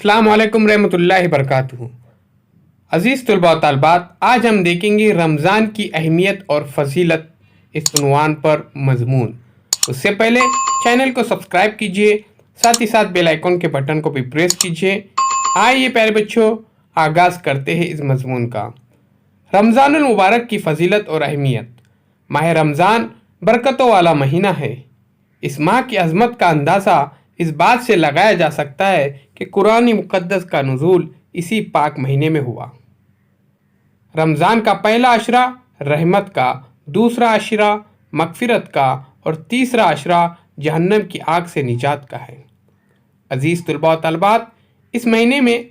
अस्सलाम वालेकुम रहमतुल्लाहि बरकातुहू। अज़ीज़ तलबा व तालिबात, आज हम देखेंगे रमज़ान की अहमियत और फजीलत इस उन्वान पर मज़मून। उससे पहले चैनल को सब्सक्राइब कीजिए, साथ ही साथ बेल आइकन के बटन को भी प्रेस कीजिए। आइए प्यारे बच्चों, आगाज़ करते हैं इस मज़मून का। रमज़ानुल मुबारक की फजीलत और अहमियत। माह रमज़ान बरकतों वाला महीना है। इस माह की अज़मत का अंदाज़ा इस बात से लगाया जा सकता है कि कुरान मुक़द्दस का नुज़ूल इसी पाक महीने में हुआ। रमज़ान का पहला अशरा रहमत का, दूसरा अशरा मग़फ़िरत का और तीसरा अशरा जहन्नम की आग से निजात का है। अज़ीज़ तलबा व तालिबात, इस महीने में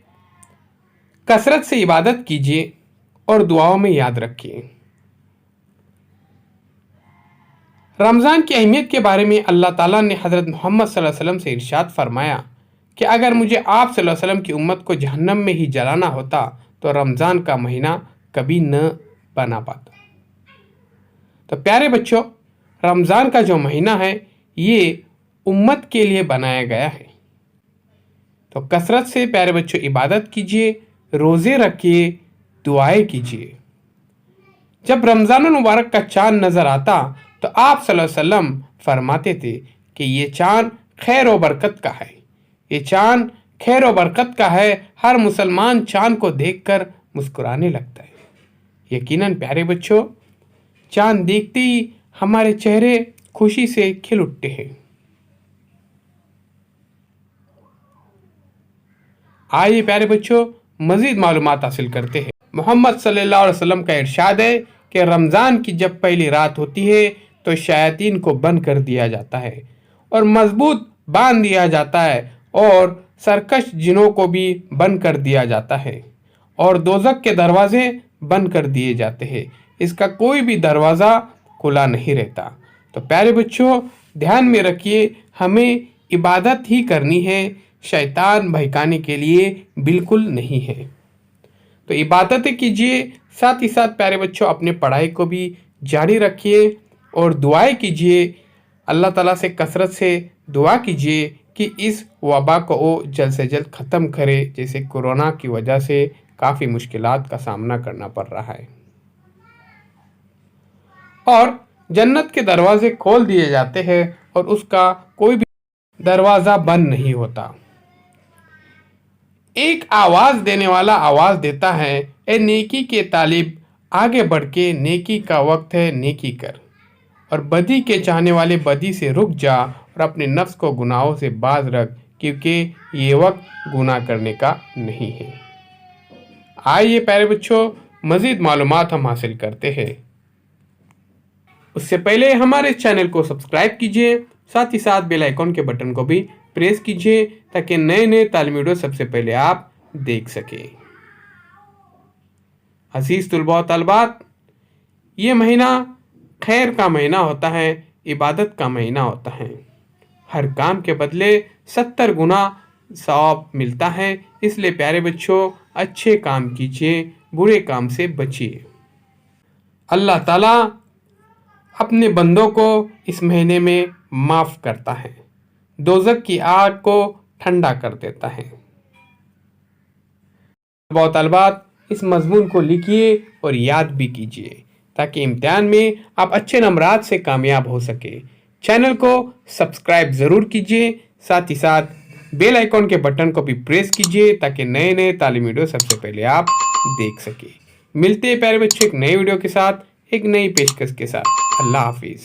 कसरत से इबादत कीजिए और दुआओं में याद रखिए। रमज़ान की अहमियत के बारे में अल्लाह ताला ने हज़रत मोहम्मद सल्लल्लाहु अलैहि वसल्लम से इरशाद फरमाया कि अगर मुझे आप सल्लल्लाहु अलैहि वसल्लम की उम्मत को जहन्नम में ही जलाना होता तो रमज़ान का महीना कभी न बना पाता। तो प्यारे बच्चों, रमज़ान का जो महीना है ये उम्मत के लिए बनाया गया है। तो कसरत से प्यारे बच्चों इबादत कीजिए, रोज़े रखिए, दुआएं कीजिए। जब रमज़ानुल मुबारक का चाँद नज़र आता तो आप सल्लल्लाहु अलैहि वसल्लम फरमाते थे कि ये चाँद खैर व बरकत का है, ये चाँद खैर व बरकत का है। हर मुसलमान चाँद को देखकर मुस्कुराने लगता है। यकीनन प्यारे बच्चों, चाँद देखते ही हमारे चेहरे खुशी से खिल उठते हैं। आइए प्यारे बच्चों, मज़ीद मालूमात हासिल करते हैं। मोहम्मद सल्लल्लाहु अलैहि वसल्लम का इरशाद है कि रमज़ान की जब पहली रात होती है तो शयातीन को बंद कर दिया जाता है और मजबूत बांध दिया जाता है और सरकश जिनों को भी बंद कर दिया जाता है और दोज़ख के दरवाजे बंद कर दिए जाते हैं। इसका कोई भी दरवाज़ा खुला नहीं रहता। तो प्यारे बच्चों, ध्यान में रखिए, हमें इबादत ही करनी है, शैतान बहकाने के लिए बिल्कुल नहीं है। तो इबादतें कीजिए, साथ ही साथ प्यारे बच्चों अपने पढ़ाई को भी जारी रखिए और दुआएं कीजिए। अल्लाह ताला से कसरत से दुआ कीजिए कि इस वबा को वो जल्द से जल्द ख़त्म करे, जैसे कोरोना की वजह से काफ़ी मुश्किलात का सामना करना पड़ रहा है और जन्नत के दरवाजे खोल दिए जाते हैं और उसका कोई भी दरवाज़ा बंद नहीं होता। एक आवाज़ देने वाला आवाज़ देता है, ए नेकी के तालिब आगे बढ़ के, नेकी का वक्त है, नेकी कर, और बदी के चाहने वाले बदी से रुक जा और अपने नफ्स को गुनाहों से बाज रख, क्योंकि ये वक्त गुनाह करने का नहीं है। आइए प्यारे बच्चों, मज़ीद मालूमात हम हासिल करते हैं। उससे पहले हमारे चैनल को सब्सक्राइब कीजिए, साथ ही साथ बेल आइकन के बटन को भी प्रेस कीजिए ताकि नए नए तालीमी वीडियो सबसे पहले आप देख सकें। अज़ीज़ तलबा व तालिबात, ये महीना खैर का महीना होता है, इबादत का महीना होता है। हर काम के बदले 70 गुना सवाब मिलता है। इसलिए प्यारे बच्चों, अच्छे काम कीजिए, बुरे काम से बचिए। अल्लाह ताला अपने बंदों को इस महीने में माफ़ करता है, दोज़ख की आग को ठंडा कर देता है। बहुत तालिबात, इस मज़मून को लिखिए और याद भी कीजिए ताकि इम्तिहान में आप अच्छे नंबरात से कामयाब हो सके। चैनल को सब्सक्राइब ज़रूर कीजिए, साथ ही साथ बेल आइकन के बटन को भी प्रेस कीजिए ताकि नए नए तालीमी वीडियो सबसे पहले आप देख सके। मिलते हैं प्यारे बच्चों एक नए वीडियो के साथ, एक नई पेशकश के साथ। अल्लाह हाफिज़।